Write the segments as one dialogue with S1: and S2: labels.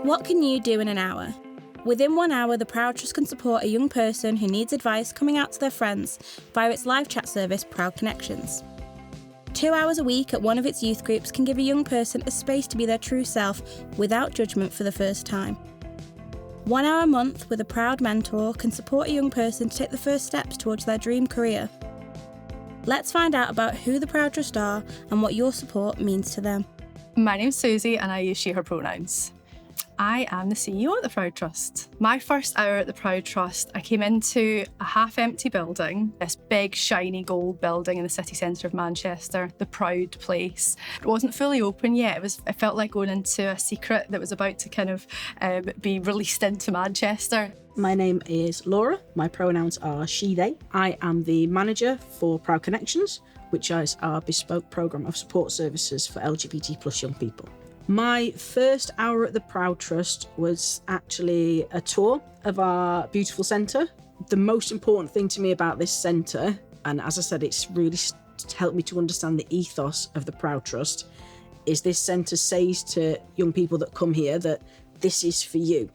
S1: What can you do in an hour? Within 1 hour, the Proud Trust can support a young person who needs advice coming out to their friends via its live chat service, Proud Connections. 2 hours a week at one of its youth groups can give a young person a space to be their true self without judgment for the first time. 1 hour a month with a Proud mentor can support a young person to take the first steps towards their dream career. Let's find out about who the Proud Trust are and what your support means to them.
S2: My name's Susie and I use she, her pronouns. I am the CEO at the Proud Trust. My first hour at the Proud Trust, I came into a half-empty building, this big, shiny gold building in the city centre of Manchester, the Proud place. It wasn't fully open yet. It felt like going into a secret that was about to kind of be released into Manchester.
S3: My name is Laura. My pronouns are she, they. I am the manager for Proud Connections, which is our bespoke programme of support services for LGBT plus young people. My first hour at the Proud Trust was actually a tour of our beautiful centre. The most important thing to me about this centre, and as I said, it's really helped me to understand the ethos of the Proud Trust, is this centre says to young people that come here that this is for you.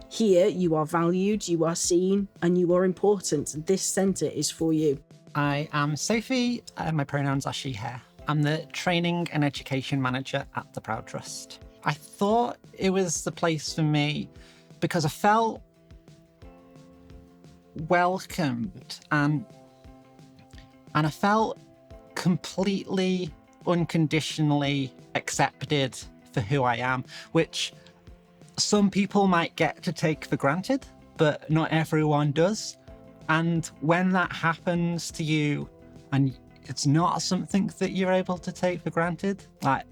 S3: Here you are valued, you are seen, and you are important. And this centre is for you.
S4: I am Sophie. My pronouns are she, her. I'm the Training and Education Manager at the Proud Trust. I thought it was the place for me because I felt welcomed and I felt completely unconditionally accepted for who I am, which some people might get to take for granted, but not everyone does. And when that happens to you and it's not something that you're able to take for granted,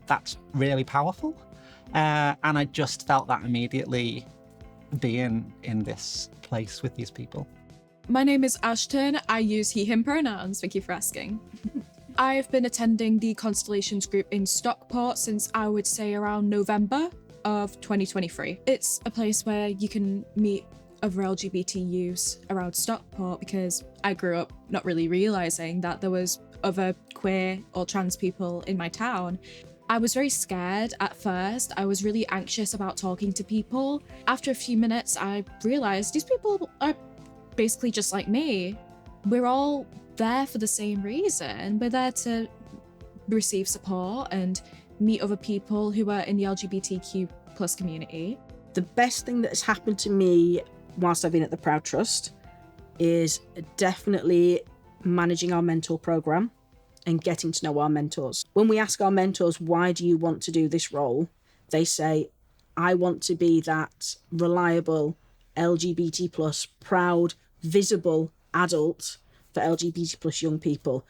S4: that's really powerful. And I just felt that immediately being in this place with these people.
S5: My name is Ashton. I use he, him pronouns. Thank you for asking. I've been attending the Constellations group in Stockport since I would say around November of 2023. It's a place where you can meet other LGBT youths around Stockport because I grew up not really realising that there was other queer or trans people in my town. I was very scared at first. I was really anxious about talking to people. After a few minutes, I realised these people are basically just like me. We're all there for the same reason. We're there to receive support and meet other people who are in the LGBTQ plus community.
S3: The best thing that has happened to me whilst I've been at the Proud Trust is definitely managing our mentor programme and getting to know our mentors. When we ask our mentors, why do you want to do this role? They say, I want to be that reliable, LGBT plus, proud, visible adult for LGBT plus young people.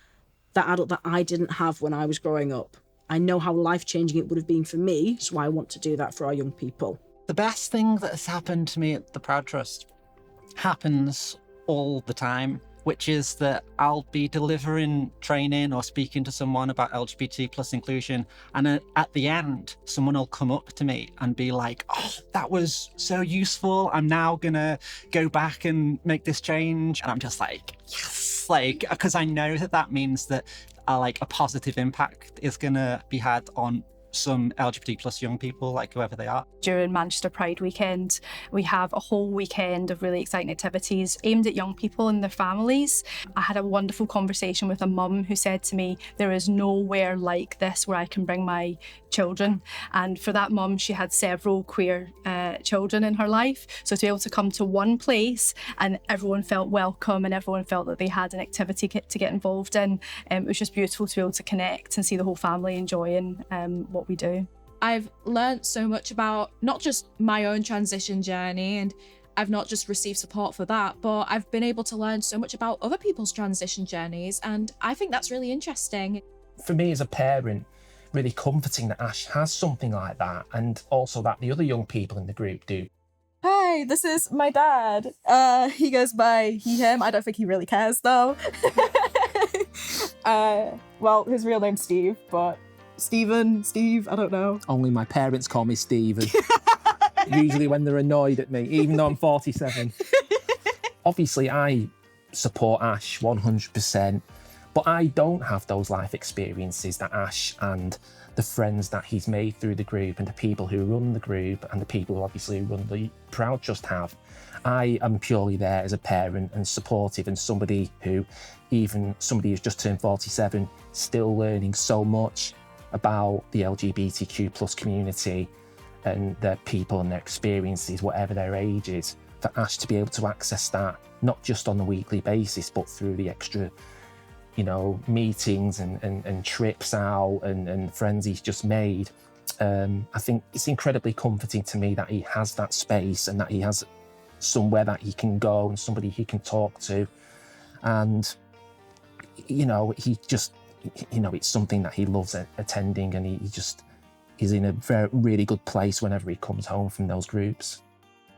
S3: That adult that I didn't have when I was growing up. I know how life-changing it would have been for me, so I want to do that for our young people.
S4: The best thing that has happened to me at the Proud Trust happens all the time, which is that I'll be delivering training or speaking to someone about LGBT plus inclusion, and at the end, someone will come up to me and be like, oh, that was so useful. I'm now gonna go back and make this change. And I'm just like, yes, because I know that means that a positive impact is gonna be had on some LGBT plus young people, whoever they are.
S2: During Manchester Pride weekend, we have a whole weekend of really exciting activities aimed at young people and their families. I had a wonderful conversation with a mum who said to me, there is nowhere like this where I can bring my children. And for that mum, she had several queer children in her life. So to be able to come to one place and everyone felt welcome and everyone felt that they had an activity to get involved in, it was just beautiful to be able to connect and see the whole family enjoying what we do.
S5: I've learned so much about not just my own transition journey, and I've not just received support for that, but I've been able to learn so much about other people's transition journeys, and I think that's really interesting.
S6: For me as a parent, really comforting that Ash has something like that, and also that the other young people in the group do.
S7: Hi, this is my dad. He goes by he, him. I don't think he really cares though. Well, his real name's Steve, but Steve, I don't know.
S8: Only my parents call me Steven. Usually when they're annoyed at me, even though I'm 47. Obviously, I support Ash 100%.
S6: But I don't have those life experiences that Ash and the friends that he's made through the group and the people who run the group and the people who obviously run the Proud Trust have. I am purely there as a parent and supportive, and somebody who's just turned 47, still learning so much about the LGBTQ plus community and their people and their experiences, whatever their age is, for Ash to be able to access that, not just on a weekly basis, but through the extra, meetings and trips out and friends he's just made. I think it's incredibly comforting to me that he has that space and that he has somewhere that he can go and somebody he can talk to. And, he just, it's something that he loves attending, and he just is in a really good place whenever he comes home from those groups.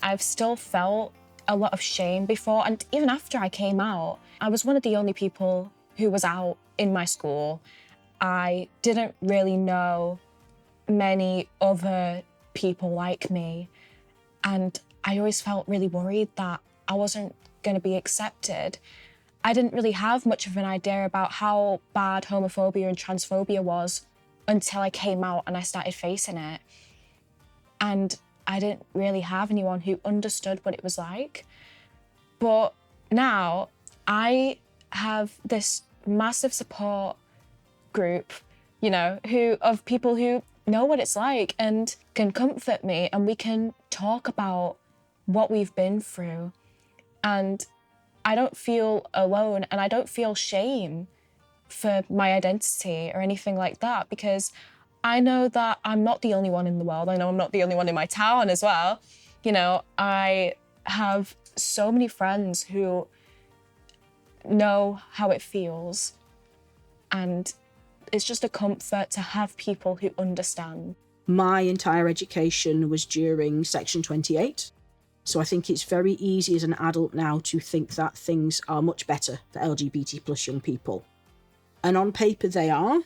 S9: I've still felt a lot of shame before, and even after I came out, I was one of the only people who was out in my school. I didn't really know many other people like me, and I always felt really worried that I wasn't going to be accepted. I didn't really have much of an idea about how bad homophobia and transphobia was until I came out and I started facing it. And I didn't really have anyone who understood what it was like. But now I have this massive support group, of people who know what it's like and can comfort me, and we can talk about what we've been through. And I don't feel alone, and I don't feel shame for my identity or anything like that, because I know that I'm not the only one in the world. I know I'm not the only one in my town as well. I have so many friends who know how it feels, and it's just a comfort to have people who understand.
S3: My entire education was during Section 28. So I think it's very easy as an adult now to think that things are much better for LGBT plus young people. And on paper they are.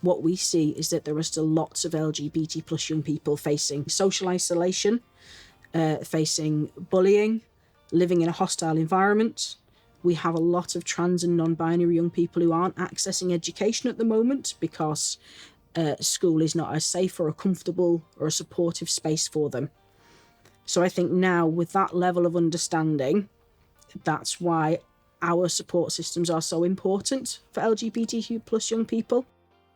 S3: What we see is that there are still lots of LGBT plus young people facing social isolation, facing bullying, living in a hostile environment. We have a lot of trans and non-binary young people who aren't accessing education at the moment because school is not a safe or a comfortable or a supportive space for them. So I think now, with that level of understanding, that's why our support systems are so important for LGBTQ plus young people.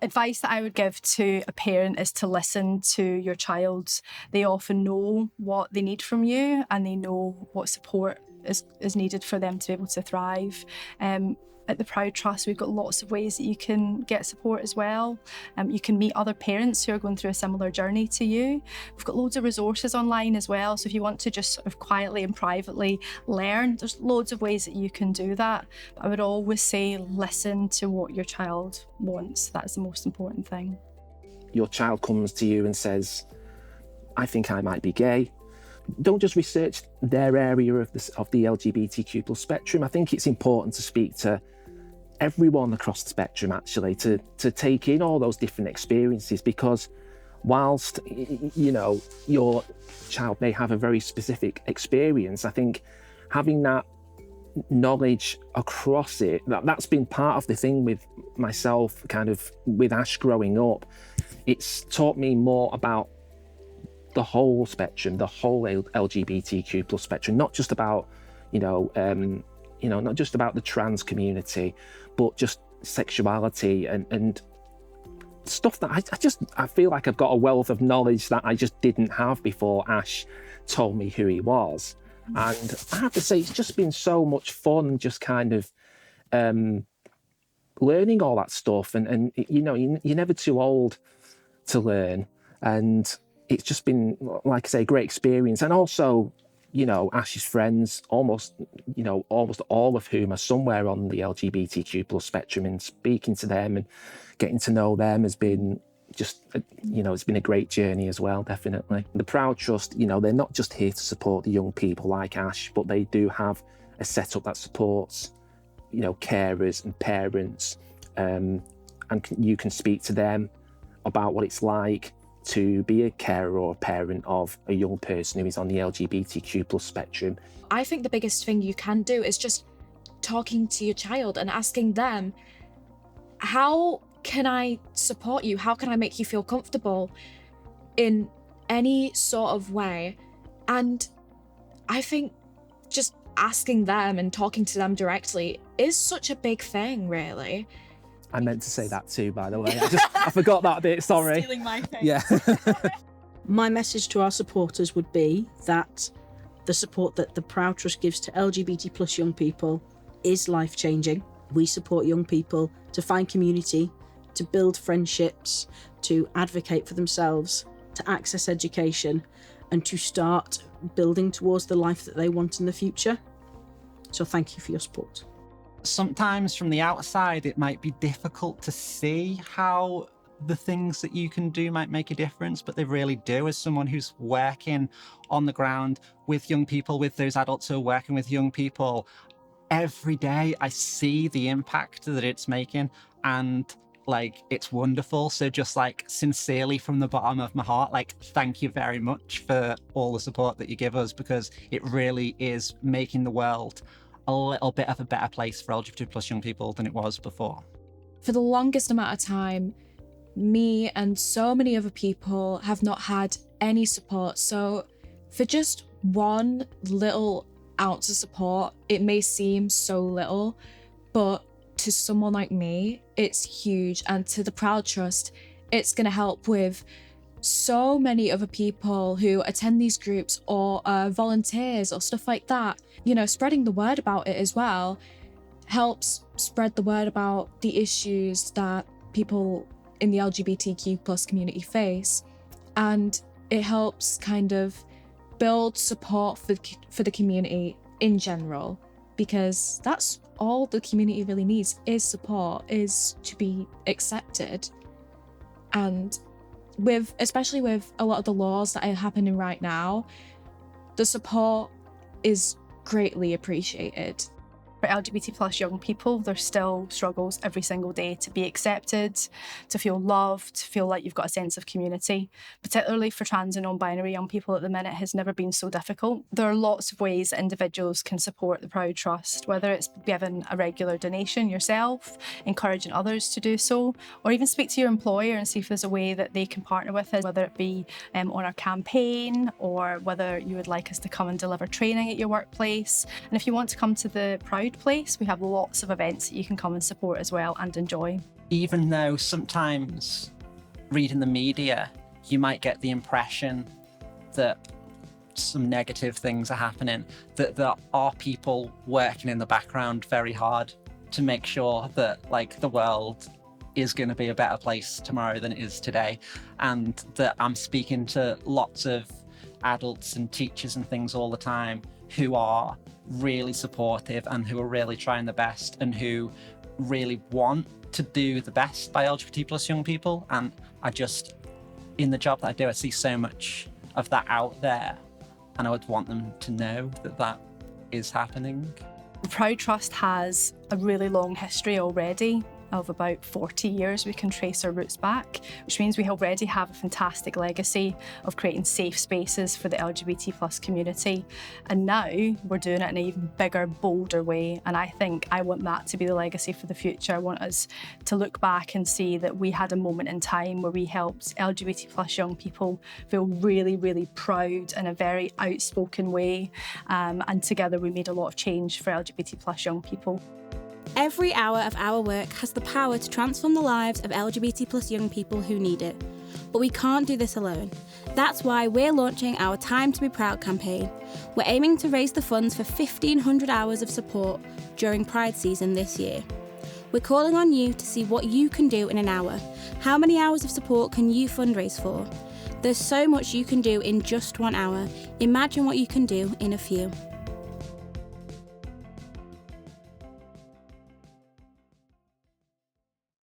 S2: Advice that I would give to a parent is to listen to your child. They often know what they need from you, and they know what support is needed for them to be able to thrive. At the Proud Trust, we've got lots of ways that you can get support as well. You can meet other parents who are going through a similar journey to you. We've got loads of resources online as well, so if you want to just sort of quietly and privately learn, there's loads of ways that you can do that. But I would always say listen to what your child wants. That's the most important thing.
S6: Your child comes to you and says, I think I might be gay. Don't just research their area of the LGBTQ plus spectrum. I think it's important to speak to everyone across the spectrum, actually, to take in all those different experiences, because whilst, your child may have a very specific experience, I think having that knowledge across it, that's been part of the thing with myself, kind of with Ash growing up. It's taught me more about the whole spectrum, the whole LGBTQ plus spectrum, not just about, not just about the trans community, but just sexuality and stuff that I feel like I've got a wealth of knowledge that I just didn't have before Ash told me who he was. And I have to say, it's just been so much fun, just kind of learning all that stuff. And you're never too old to learn. And it's just been, like I say, a great experience. And also, Ash's friends, almost all of whom are somewhere on the LGBTQ plus spectrum, and speaking to them and getting to know them has been just, it's been a great journey as well, definitely. The Proud Trust, they're not just here to support the young people like Ash, but they do have a setup that supports, carers and parents, and you can speak to them about what it's like to be a carer or a parent of a young person who is on the LGBTQ plus spectrum.
S5: I think the biggest thing you can do is just talking to your child and asking them, how can I support you? How can I make you feel comfortable in any sort of way? And I think just asking them and talking to them directly is such a big thing, really.
S6: I meant to say that too, by the way. I forgot that bit, sorry.
S7: Stealing my thing.
S6: Yeah.
S3: My message to our supporters would be that the support that the Proud Trust gives to LGBT plus young people is life-changing. We support young people to find community, to build friendships, to advocate for themselves, to access education, and to start building towards the life that they want in the future. So thank you for your support.
S4: Sometimes from the outside, it might be difficult to see how the things that you can do might make a difference, but they really do. As someone who's working on the ground with young people, with those adults who are working with young people, every day I see the impact that it's making, and like, it's wonderful. So just like sincerely from the bottom of my heart, like, thank you very much for all the support that you give us, because it really is making the world a little bit of a better place for LGBT plus young people than it was before.
S5: For the longest amount of time, me and so many other people have not had any support. So for just one little ounce of support, it may seem so little, but to someone like me, it's huge. And to the Proud Trust, it's going to help with so many other people who attend these groups or volunteers or stuff like that. You know, spreading the word about it as well helps spread the word about the issues that people in the LGBTQ plus community face. And it helps kind of build support for the community in general, because that's all the community really needs is support, is to be accepted. And especially with a lot of the laws that are happening right now, the support is greatly appreciated.
S2: For LGBT plus young people, there's still struggles every single day to be accepted, to feel loved, to feel like you've got a sense of community. Particularly for trans and non-binary young people at the minute has never been so difficult. There are lots of ways that individuals can support the Proud Trust, whether it's giving a regular donation yourself, encouraging others to do so, or even speak to your employer and see if there's a way that they can partner with us, whether it be on our campaign, or whether you would like us to come and deliver training at your workplace. And if you want to come to the Proud Place, we have lots of events that you can come and support as well and enjoy.
S4: Even though sometimes reading the media, you might get the impression that some negative things are happening, that there are people working in the background very hard to make sure that like the world is going to be a better place tomorrow than it is today, and that I'm speaking to lots of adults and teachers and things all the time who are really supportive and who are really trying the best and who really want to do the best by LGBT plus young people. And I just, in the job that I do, I see so much of that out there, and I would want them to know that that is happening.
S2: The Proud Trust has a really long history already of about 40 years. We can trace our roots back, which means we already have a fantastic legacy of creating safe spaces for the LGBT plus community. And now we're doing it in an even bigger, bolder way. And I think I want that to be the legacy for the future. I want us to look back and see that we had a moment in time where we helped LGBT plus young people feel really, really proud in a very outspoken way. And together we made a lot of change for LGBT plus young people.
S1: Every hour of our work has the power to transform the lives of LGBT plus young people who need it. But we can't do this alone. That's why we're launching our Time to Be Proud campaign. We're aiming to raise the funds for 1,500 hours of support during Pride season this year. We're calling on you to see what you can do in an hour. How many hours of support can you fundraise for? There's so much you can do in just 1 hour. Imagine what you can do in a few.